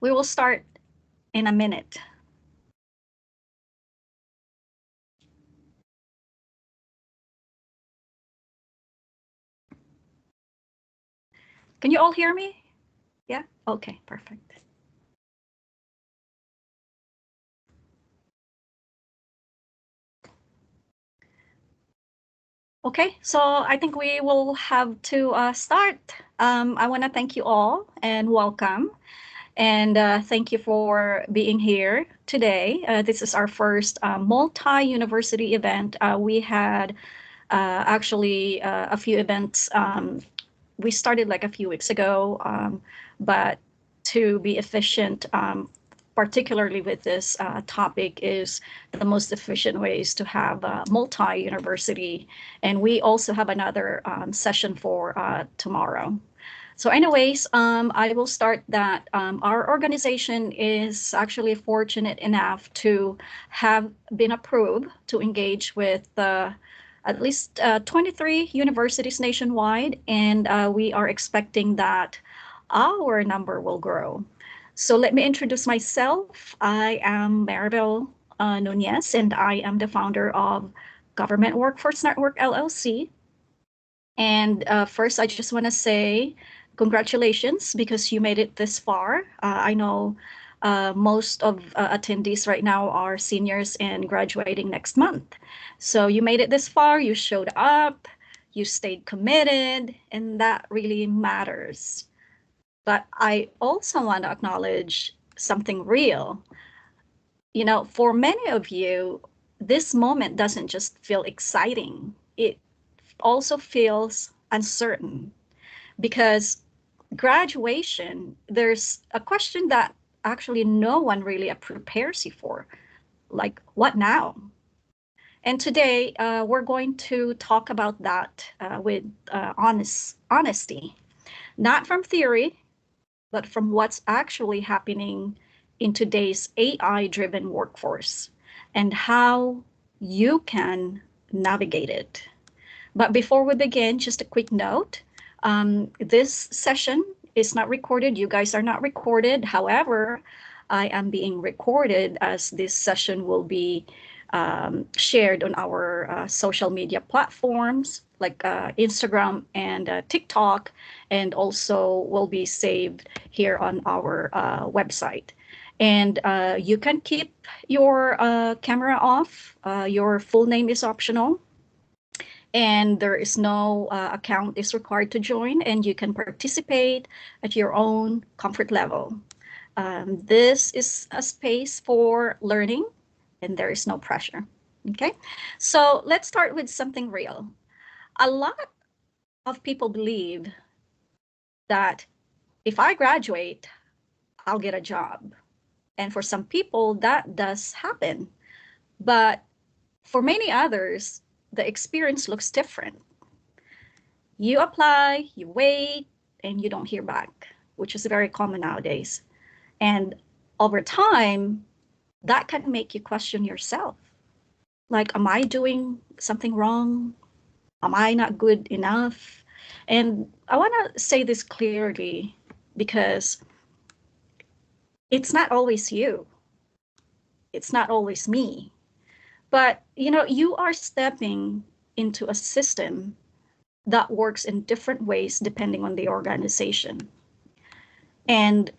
We will start in a minute. Can you all hear me? Yeah? Okay, perfect. Okay, so I think we will have to start. I want to thank you all and welcome. And thank you for being here today. This is our first multi-university event. We had actually a few events. We started like a few weeks ago, but to be efficient, particularly with this topic, is the most efficient ways to have multi-university. And we also have another session for tomorrow. So anyways, I will start that our organization is actually fortunate enough to have been approved to engage with at least 23 universities nationwide, and we are expecting that our number will grow. So let me introduce myself. I am Maribel Nunez, and I am the founder of Government Workforce Network LLC. And first, I just want to say congratulations because you made it this far. I know most of attendees right now are seniors and graduating next month. So you made it this far, you showed up, you stayed committed, and that really matters. But I also want to acknowledge something real. You know, for many of you, this moment doesn't just feel exciting, it also feels uncertain because graduation, there's a question that actually no one really prepares you for, like, what now? And today, we're going to talk about that with honesty, not from theory, but from what's actually happening in today's AI-driven workforce and how you can navigate it. But before we begin, just a quick note. This session is not recorded. You guys are not recorded. However, I am being recorded as this session will be shared on our social media platforms like Instagram and TikTok, and also will be saved here on our website. And you can keep your camera off. Your full name is optional, and there is no account is required to join, and you can participate at your own comfort level. This is a space for learning, and there is no pressure. Okay, so let's start with something real. A lot of people believe that if I graduate, I'll get a job. And for some people, that does happen. But for many others, the experience looks different. You apply, you wait, and you don't hear back, which is very common nowadays. And over time, that can make you question yourself. Like, am I doing something wrong? Am I not good enough? And I want to say this clearly because it's not always you. It's not always me. But, you know, you are stepping into a system that works in different ways depending on the organization. And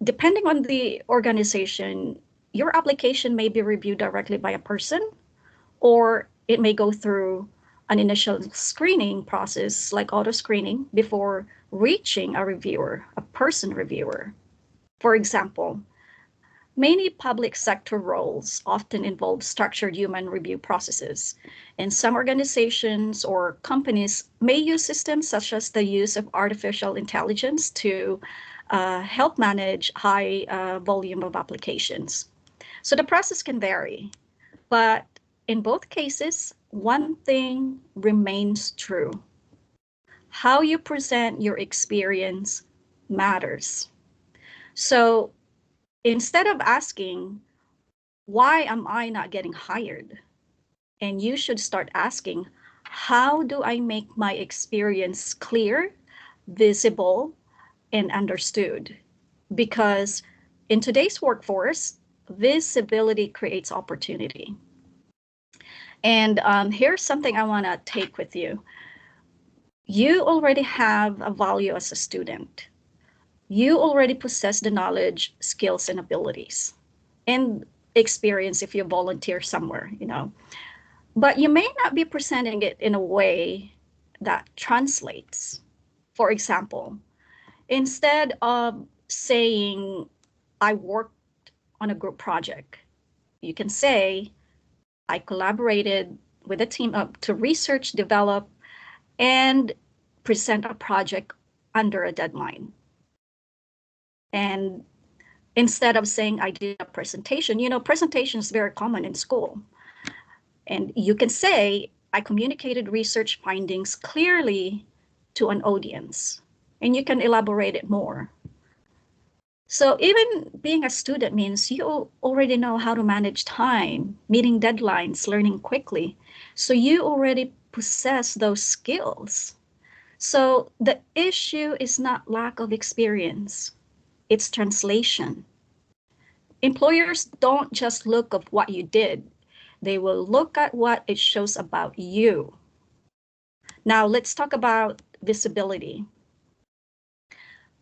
depending on the organization, your application may be reviewed directly by a person, or it may go through an initial screening process like auto screening before reaching a reviewer, a person reviewer. For example, many public sector roles often involve structured human review processes, and some organizations or companies may use systems such as the use of artificial intelligence to help manage high volume of applications. So the process can vary, but in both cases, one thing remains true. How you present your experience matters. So instead of asking, why am I not getting hired? And you should start asking, how do I make my experience clear, visible, and understood? Because in today's workforce, visibility creates opportunity. And here's something I want to take with you. You already have a value as a student. You already possess the knowledge, skills, and abilities, and experience if you volunteer somewhere, But you may not be presenting it in a way that translates. For example, instead of saying, I worked on a group project, you can say, I collaborated with a team up to research, develop, and present a project under a deadline. And instead of saying I did a presentation, presentation is very common in school. And you can say I communicated research findings clearly to an audience, and you can elaborate it more. So even being a student means you already know how to manage time, meeting deadlines, learning quickly. So you already possess those skills. So the issue is not lack of experience, it's translation. Employers don't just look at what you did, they will look at what it shows about you. Now let's talk about visibility.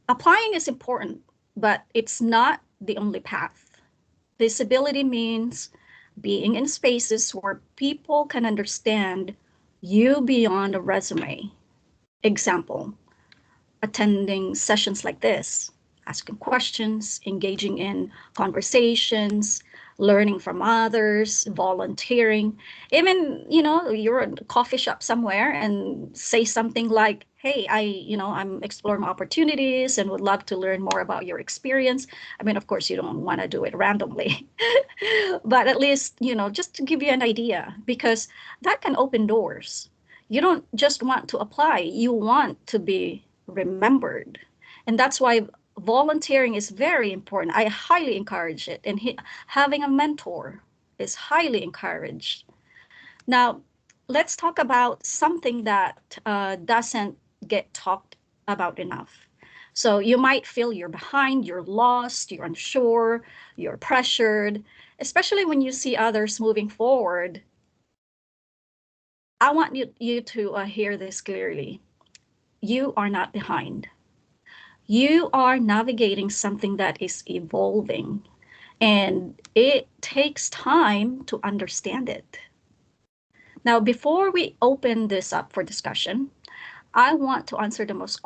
Applying is important, but it's not the only path. Visibility means being in spaces where people can understand you beyond a resume. Example, attending sessions like this, asking questions, engaging in conversations, learning from others, volunteering. Even, you're at a coffee shop somewhere and say something like, hey, I'm exploring opportunities and would love to learn more about your experience. I mean, of course, you don't want to do it randomly, but at least, just to give you an idea, because that can open doors. You don't just want to apply, you want to be remembered. And that's why volunteering is very important. I highly encourage it. And having a mentor is highly encouraged. Now, let's talk about something that doesn't get talked about enough. So you might feel you're behind, you're lost, you're unsure, you're pressured, especially when you see others moving forward. I want you to hear this clearly. You are not behind. You are navigating something that is evolving, and it takes time to understand it. Now, before we open this up for discussion, I want to answer the most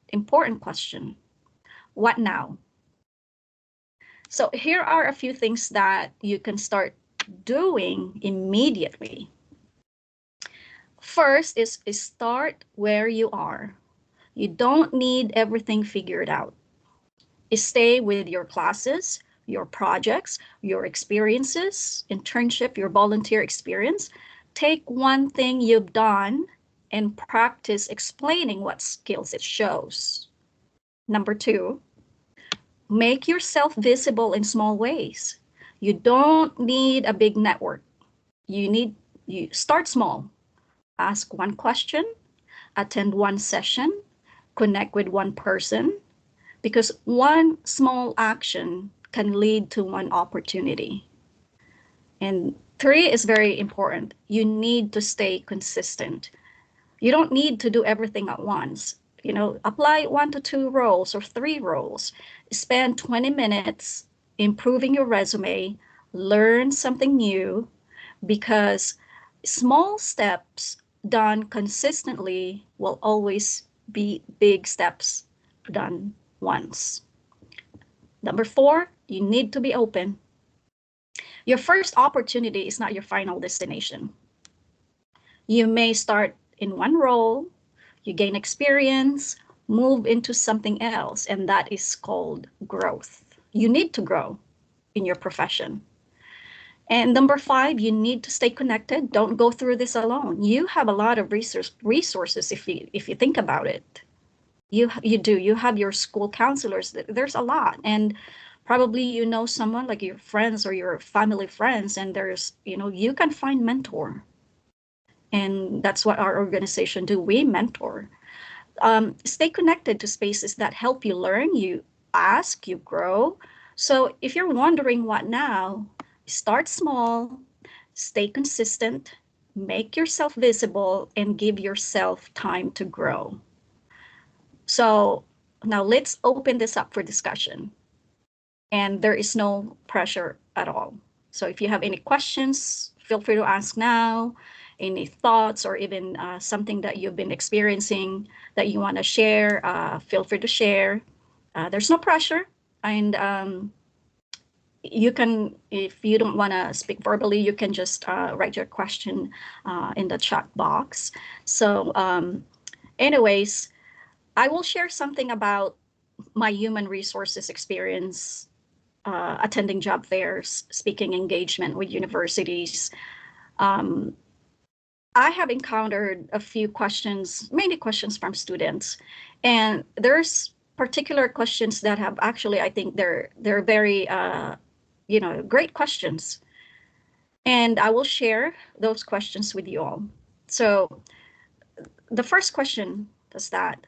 important question. What now? So here are a few things that you can start doing immediately. First is start where you are. You don't need everything figured out. Stay with your classes, your projects, your experiences, internship, your volunteer experience. Take one thing you've done and practice explaining what skills it shows. Number 2, make yourself visible in small ways. You don't need a big network. You start small. Ask one question, attend one session, connect with one person, because one small action can lead to one opportunity. And 3 is very important. You need to stay consistent. You don't need to do everything at once. Apply 1 to 2 roles or 3 roles. Spend 20 minutes improving your resume, learn something new, because small steps done consistently will always be big steps done once. Number 4, you need to be open. Your first opportunity is not your final destination. You may start in one role, you gain experience, move into something else, and that is called growth. You need to grow in your profession. And number 5, you need to stay connected. Don't go through this alone. You have a lot of resources if you think about it. You do. You have your school counselors. There's a lot. And probably someone like your friends or your family friends, and there's, you can find mentor. And that's what our organization do. We mentor. Stay connected to spaces that help you learn. ask, you grow. So if you're wondering what now, start small, stay consistent, make yourself visible, and give yourself time to grow. So now let's open this up for discussion. And there is no pressure at all. So if you have any questions, feel free to ask now. Any thoughts or even something that you've been experiencing that you want to share, feel free to share. There's no pressure. And you can, if you don't want to speak verbally, you can just write your question in the chat box. So anyways, I will share something about my human resources experience attending job fairs, speaking engagement with universities. Um, I have encountered a few questions, mainly questions from students, and there's particular questions that have actually, I think they're very, great questions, and I will share those questions with you all. So the first question is that,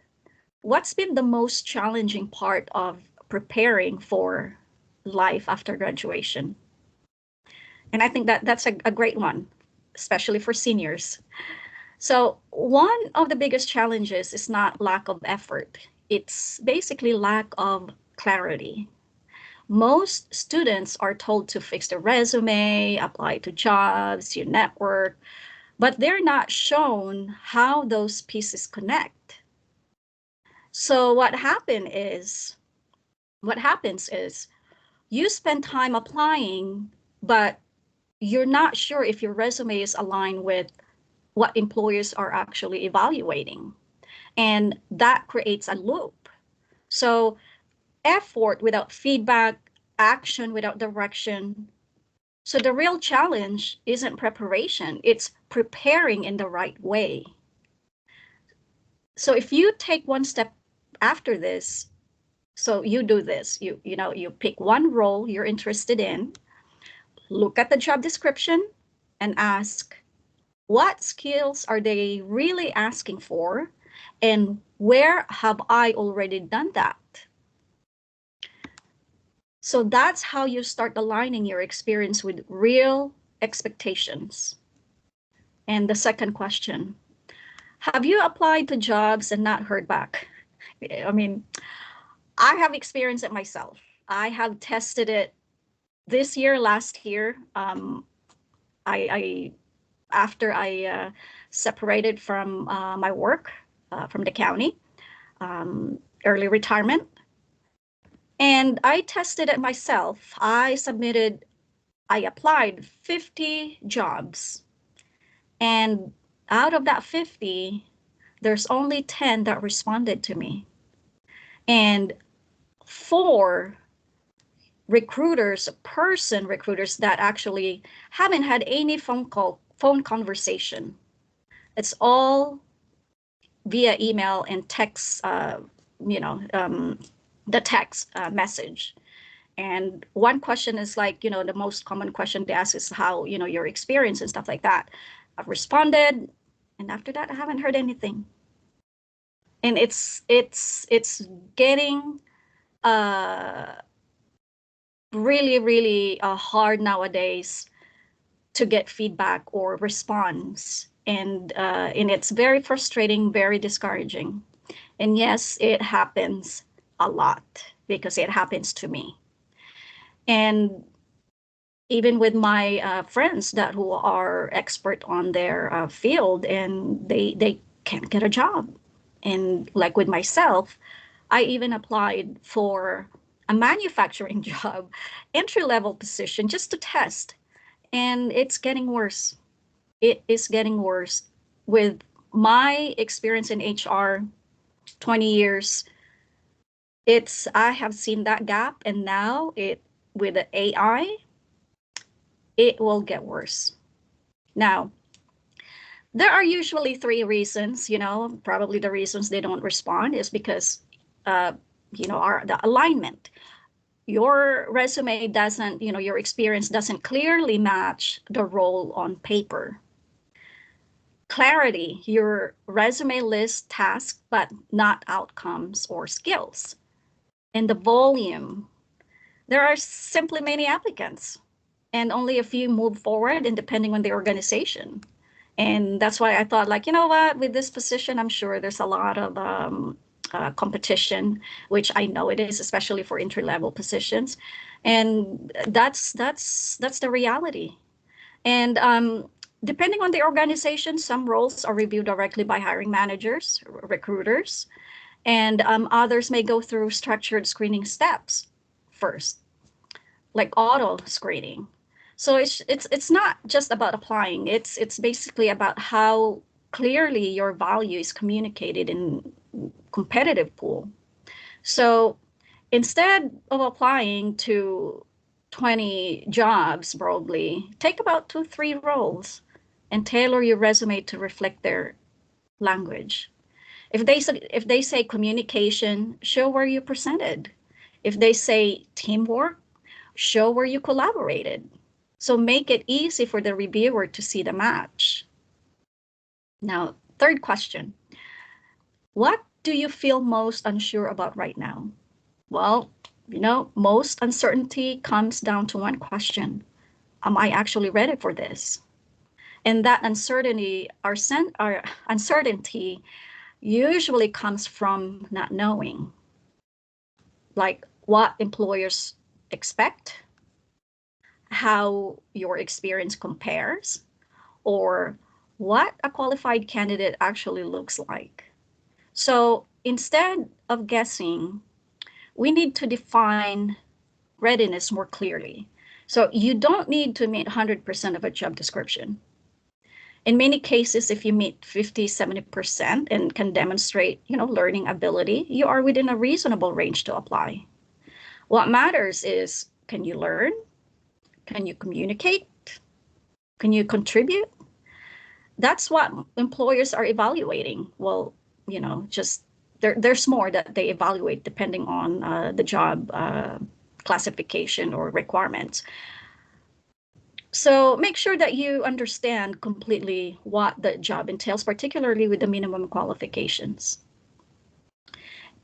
what's been the most challenging part of preparing for life after graduation? And I think that that's a great one, especially for seniors. So one of the biggest challenges is not lack of effort. It's basically lack of clarity. Most students are told to fix their resume, apply to jobs, you network, but they're not shown how those pieces connect. So what happens is you spend time applying, but you're not sure if your resume is aligned with what employers are actually evaluating. And that creates a loop. So effort without feedback, action without direction. So the real challenge isn't preparation, it's preparing in the right way. So if you take one step after this, so you do this, you pick one role you're interested in, look at the job description and ask, what skills are they really asking for? And where have I already done that? So that's how you start aligning your experience with real expectations. And the second question, have you applied to jobs and not heard back? I mean, I have experienced it myself. I have tested it this year, last year. I after I separated from my work from the county, early retirement, and I tested it myself. I applied 50 jobs, and out of that 50, there's only 10 that responded to me. And four recruiters that actually haven't had any phone conversation. It's all via email and text, the text message. And one question is like, the most common question they ask is how, your experience and stuff like that. I've responded, and after that, I haven't heard anything. And it's getting really, really hard nowadays to get feedback or response. And it's very frustrating, very discouraging. And yes, it happens a lot because it happens to me. And even with my friends that who are expert on their field, and they can't get a job. And like with myself, I even applied for a manufacturing job, entry level position, just to test. And it's getting worse. It is getting worse. With my experience in HR, 20 years, I have seen that gap, and now with the AI, it will get worse. Now, there are usually three reasons, probably the reasons they don't respond is because, are the alignment. Your resume doesn't, your experience doesn't clearly match the role on paper. Clarity, your resume lists tasks, but not outcomes or skills. and the volume. There are simply many applicants, and only a few move forward, and depending on the organization. And that's why I thought, like, you know what, with this position, I'm sure there's a lot of competition, which I know it is, especially for entry level positions. And that's the reality. And depending on the organization, some roles are reviewed directly by hiring managers, recruiters, and others may go through structured screening steps first, like auto screening. So it's not just about applying. It's basically about how clearly your value is communicated in competitive pool. So instead of applying to 20 jobs broadly, take about 2, 3 roles and tailor your resume to reflect their language. If they say communication, show where you presented. If they say teamwork, show where you collaborated. So make it easy for the reviewer to see the match. Now, third question. What do you feel most unsure about right now? Well, most uncertainty comes down to one question. Am I actually ready for this? And that our uncertainty usually comes from not knowing, like what employers expect, how your experience compares, or what a qualified candidate actually looks like. So instead of guessing, we need to define readiness more clearly. So you don't need to meet 100% of a job description. In many cases, if you meet 50, 70% and can demonstrate, learning ability, you are within a reasonable range to apply. What matters is, can you learn? Can you communicate? Can you contribute? That's what employers are evaluating. Well, just there's more that they evaluate depending on the job classification or requirements. So make sure that you understand completely what the job entails, particularly with the minimum qualifications.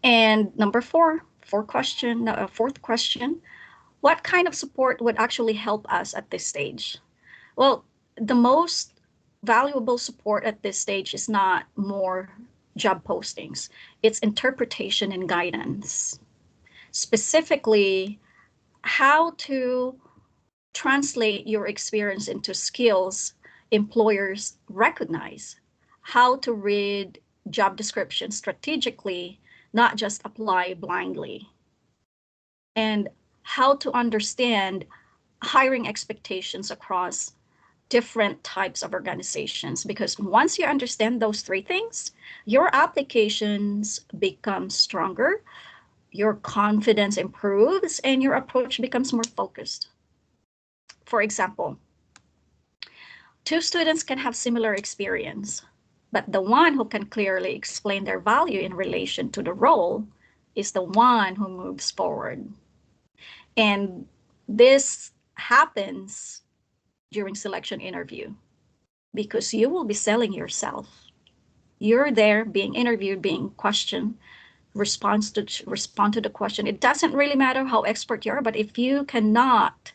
And number fourth question, what kind of support would actually help us at this stage? Well, the most valuable support at this stage is not more job postings. It's interpretation and guidance. Specifically, how to translate your experience into skills employers recognize, how to read job descriptions strategically, not just apply blindly, and how to understand hiring expectations across different types of organizations. Because once you understand those 3 things, your applications become stronger, your confidence improves, and your approach becomes more focused. For example, 2 students can have similar experience, but the one who can clearly explain their value in relation to the role is the one who moves forward. And this happens during selection interview because you will be selling yourself. You're there being interviewed, being questioned, respond to the question. It doesn't really matter how expert you are, but if you cannot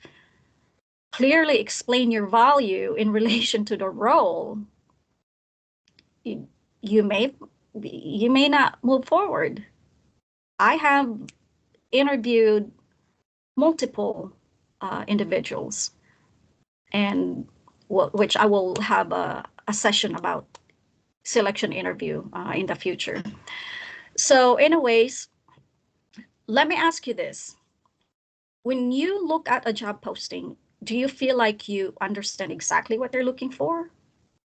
clearly explain your value in relation to the role, you may not move forward. I have interviewed multiple individuals, and which I will have a session about selection interview in the future. So anyways, let me ask you this. When you look at a job posting, do you feel like you understand exactly what they're looking for?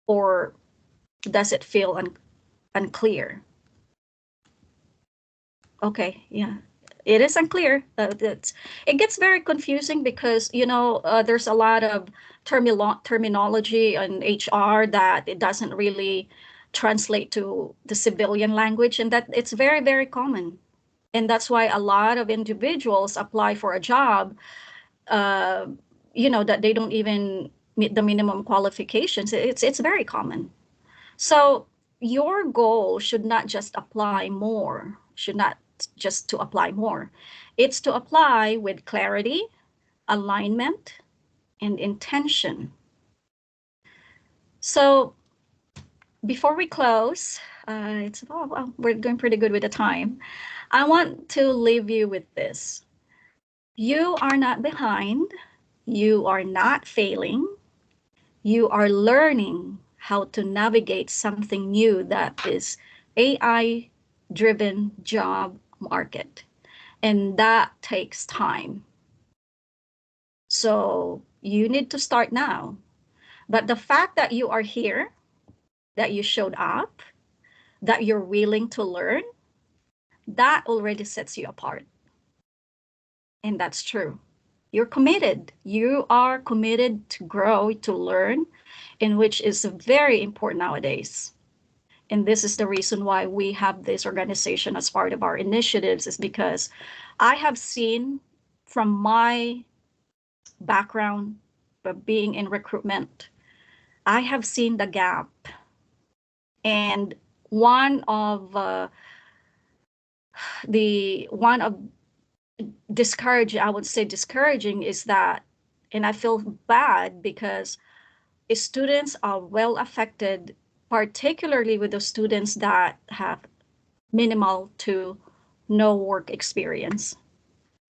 Or does it feel unclear? Okay, yeah, it is unclear. It gets very confusing because, there's a lot of terminology in HR that it doesn't really translate to the civilian language, and that it's very, very common. And that's why a lot of individuals apply for a job, that they don't even meet the minimum qualifications. It's very common. So your goal should not just apply more, should not just to apply more. It's to apply with clarity, alignment, and intention. So before we close, we're doing pretty good with the time. I want to leave you with this. You are not behind. You are not failing. You are learning how to navigate something new that is AI driven job market. And that takes time. So you need to start now. But the fact that you are here, that you showed up, that you're willing to learn, that already sets you apart. And that's true. You're committed. You are committed to grow, to learn, in which is very important nowadays. And this is the reason why we have this organization as part of our initiatives, is because I have seen from my background of being in recruitment, I have seen the gap. And one of I would say discouraging is that, and I feel bad because students are well affected, particularly with the students that have minimal to no work experience,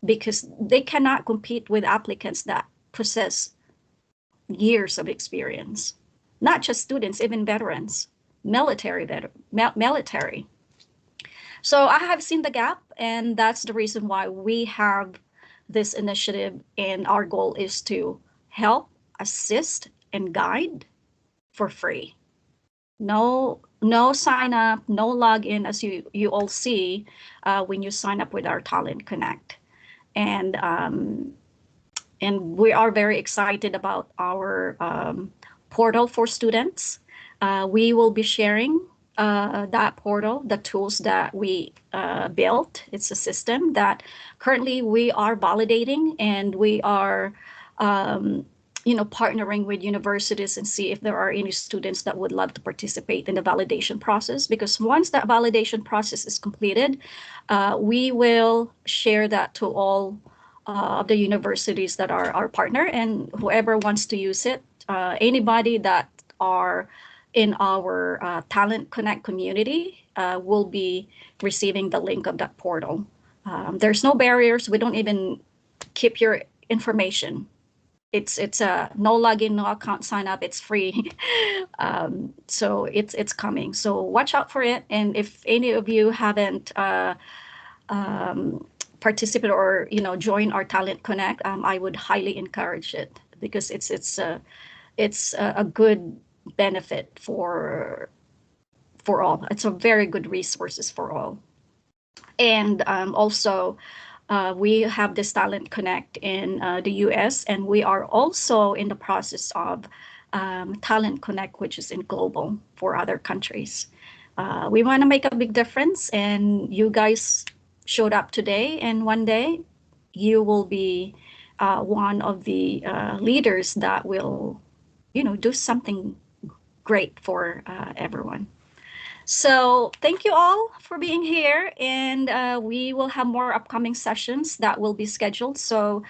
because they cannot compete with applicants that possess years of experience. Not just students, even veterans, military. So I have seen the gap, and that's the reason why we have this initiative. And our goal is to help, assist, and guide for free. No sign up, no login, as you all see when you sign up with our Talent Connect. And we are very excited about our portal for students. We will be sharing that portal, the tools that we built. It's a system that currently we are validating, and we are partnering with universities and see if there are any students that would love to participate in the validation process. Because once that validation process is completed, we will share that to all of the universities that are our partner, and whoever wants to use it, anybody that are in our Talent Connect community will be receiving the link of that portal. There's no barriers. We don't even keep your information. It's no login, no account sign up. It's free. So it's coming. So watch out for it. And if any of you haven't participate or join our Talent Connect, I would highly encourage it, because it's a good benefit for all. It's a very good resources for all. And also we have this Talent Connect in the US, and we are also in the process of Talent Connect, which is in global for other countries. We want to make a big difference, and you guys showed up today, and one day you will be one of the leaders that will do something great for everyone. So thank you all for being here, and we will have more upcoming sessions that will be scheduled. So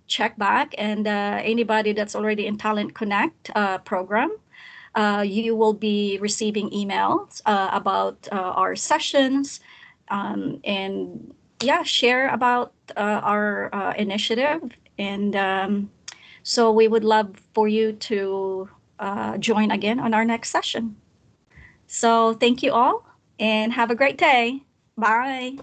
check back, and anybody that's already in Talent Connect program, you will be receiving emails about our sessions, and share about our initiative. And so we would love for you to join again on our next session. So thank you all, and have a great day. Bye.